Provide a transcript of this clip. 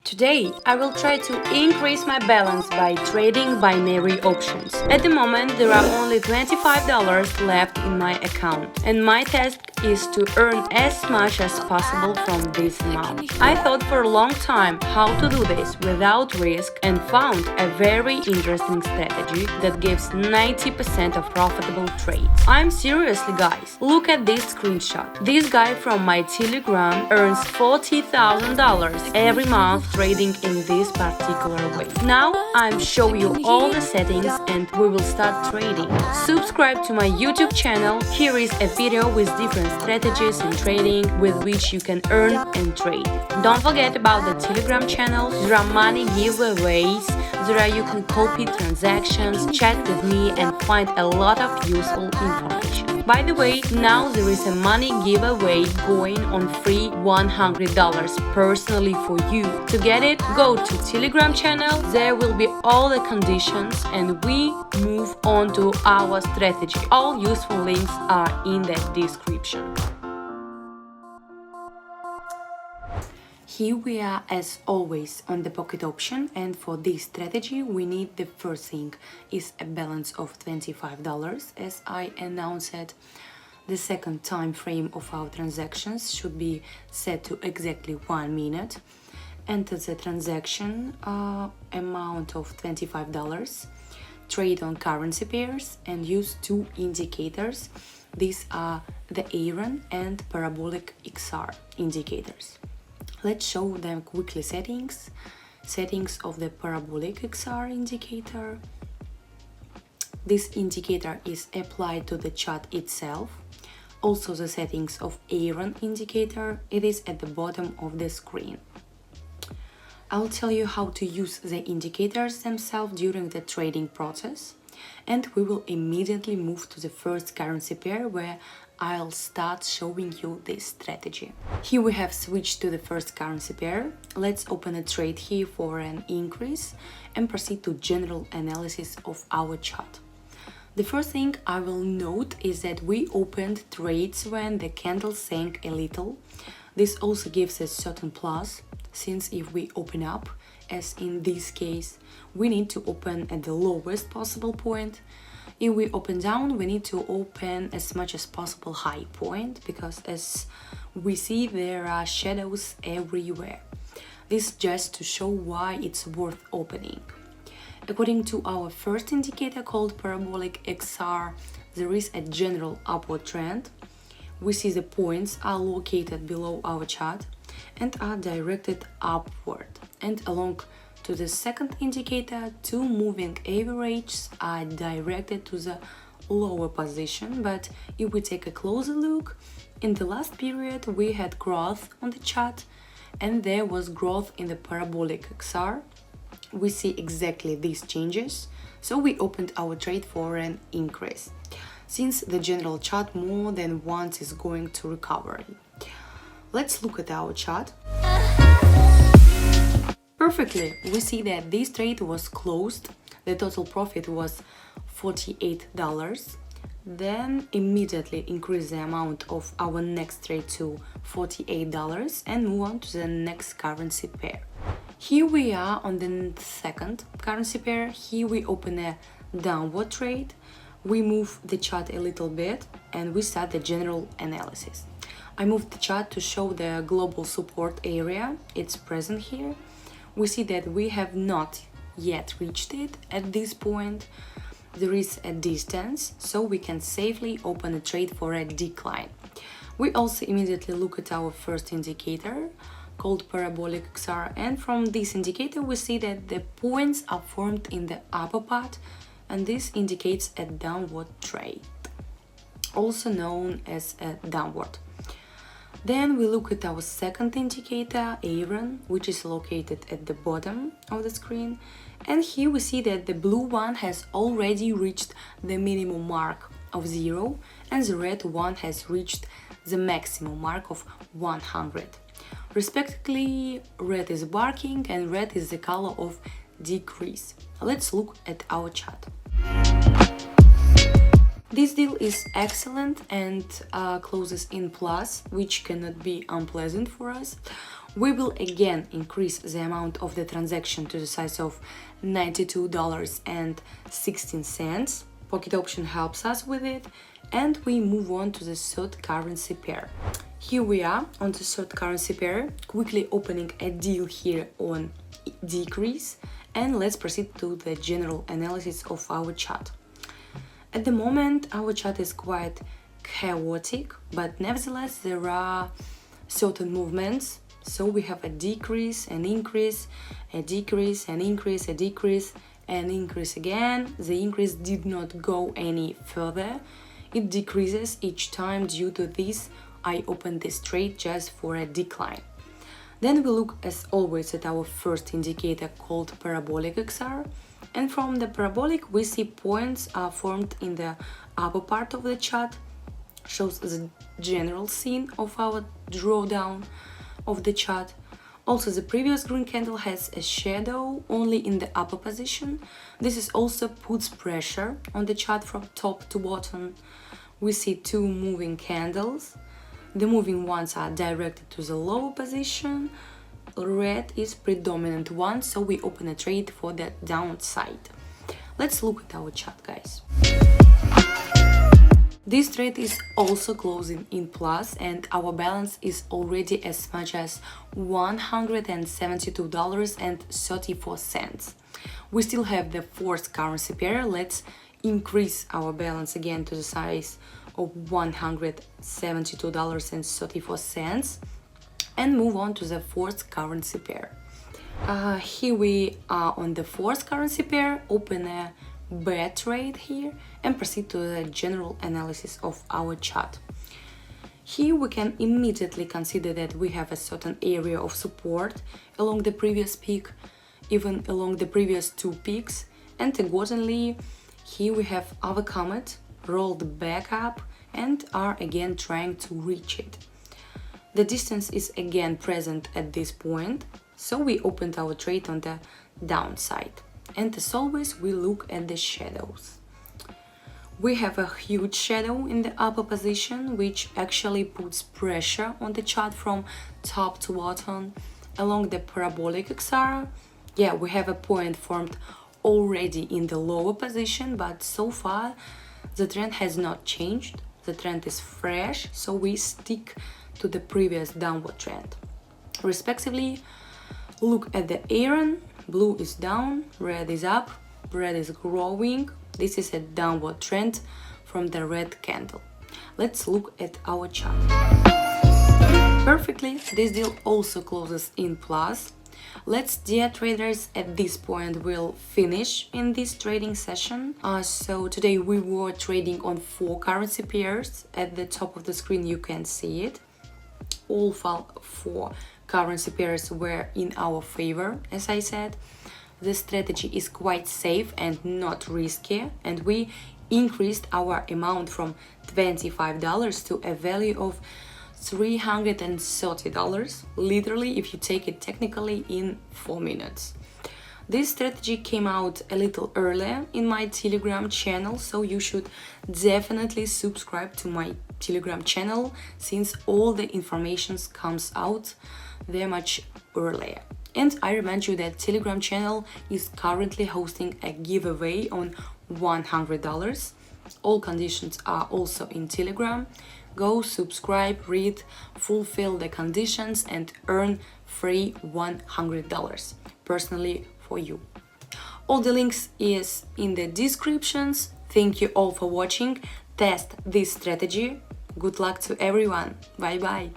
Today, I will try to increase my balance by trading binary options. At the moment, there are only $25 left in my account, and my task is to earn as much as possible from this amount. I thought for a long time how to do this without risk and found a very interesting strategy that gives 90% of profitable trades. I'm seriously, guys. Look at this screenshot. This guy from my Telegram earns $40,000 every month trading in this particular way. Now I'm showing you all the settings and we will start trading. Subscribe to my YouTube channel. Here is a video with different strategies in trading with which you can earn and trade. Don't forget about the Telegram channel. There are money giveaways. There you can copy transactions, chat with me and find a lot of useful information. By the way, now there is a money giveaway going on free $100 personally for you. To get it, go to Telegram channel, there will be all the conditions and we move on to our strategy. All useful links are in the description. Here we are as always on the pocket option, and for this strategy we need the first thing is a balance of $25 as I announced it. The second time frame of our transactions should be set to exactly 1 minute. Enter the transaction amount of $25, trade on currency pairs and use two indicators. These are the Aaron and parabolic XR indicators. Let's show them quickly settings. Settings of the parabolic XR indicator. This indicator is applied to the chart itself. Also the settings of Aaron indicator, it is at the bottom of the screen. I'll tell you how to use the indicators themselves during the trading process, and we will immediately move to the first currency pair where I'll start showing you this strategy. Here we have switched to the first currency pair. Let's open a trade here for an increase and proceed to general analysis of our chart. The first thing I will note is that we opened trades when the candle sank a little. This also gives a certain plus, since if we open up, as in this case, we need to open at the lowest possible point. If we open down, we need to open as much as possible high point, because as we see there are shadows everywhere. This just to show why it's worth opening. According to our first indicator called parabolic XR, there is a general upward trend. We see the points are located below our chart and are directed upward. And along to the second indicator, two moving averages are directed to the lower position. But if we take a closer look, in the last period we had growth on the chart and there was growth in the parabolic XR. We see exactly these changes, so we opened our trade for an increase, since the general chart more than once is going to recovery. Let's look at our chart. Perfectly, we see that this trade was closed, the total profit was $48, then immediately increase the amount of our next trade to $48 and move on to the next currency pair. Here we are on the second currency pair. Here we open a downward trade, we move the chart a little bit and we start the general analysis. I moved the chart to show the global support area, it's present here. We see that we have not yet reached it at this point. There is a distance, so we can safely open a trade for a decline. We also immediately look at our first indicator called parabolic XR, and from this indicator we see that the points are formed in the upper part, and this indicates a downward trade, also known as a downward. Then we look at our second indicator, Aaron, which is located at the bottom of the screen, and here we see that the blue one has already reached the minimum mark of 0 and the red one has reached the maximum mark of 100. Respectively, red is barking and red is the color of decrease. Let's look at our chart. This deal is excellent and closes in plus, which cannot be unpleasant for us. We will again increase the amount of the transaction to the size of $92.16. PocketOption helps us with it, and we move on to the third currency pair. Here we are on the third currency pair, quickly opening a deal here on decrease, and let's proceed to the general analysis of our chart. At the moment, our chart is quite chaotic, but nevertheless there are certain movements. So we have a decrease, an increase, a decrease, an increase, a decrease, an increase again. The increase did not go any further. It decreases each time. Due to this, I opened this trade just for a decline. Then we look as always at our first indicator called parabolic XR, and from the parabolic we see points are formed in the upper part of the chart, shows the general scene of our drawdown of the chart. Also, the previous green candle has a shadow only in the upper position. This is also puts pressure on the chart from top to bottom. We see two moving candles. The moving ones are directed to the lower position. Red is predominant one, so we open a trade for the downside. Let's look at our chart, guys. This trade is also closing in plus, and our balance is already as much as $172.34. We still have the fourth currency pair. Let's increase our balance again to the size of $172.34 and move on to the fourth currency pair. Here we are on the fourth currency pair. Open a bear trade here and proceed to the general analysis of our chart. Here we can immediately consider that we have a certain area of support along the previous peak, even along the previous two peaks, and accordingly here we have our comet rolled back up and are again trying to reach it. The distance is again present at this point, so we opened our trade on the downside. And as always, we look at the shadows. We have a huge shadow in the upper position, which actually puts pressure on the chart from top to bottom. Along the parabolic XR, yeah, we have a point formed already in the lower position, but so far the trend has not changed. The trend is fresh, so we stick to the previous downward trend. Respectively, look at the iron. Blue is down, red is up, red is growing. This is a downward trend from the red candle. Let's look at our chart. Perfectly, this deal also closes in plus. Let's, dear traders, at this point will finish in this trading session. So today we were trading on 4 currency pairs. At the top of the screen you can see it. All 4 currency pairs were in our favor, as I said. The strategy is quite safe and not risky, and we increased our amount from $25 to a value of $330, literally, if you take it technically, in 4 minutes. This strategy came out a little earlier in my Telegram channel, so you should definitely subscribe to my Telegram channel, since all the information comes out there much earlier. And I remind you that Telegram channel is currently hosting a giveaway on $100. All conditions are also in Telegram. Go subscribe, read, fulfill the conditions and earn free $100 personally for you. All the links is in the descriptions. Thank you all for watching. Test this strategy. Good luck to everyone. Bye bye.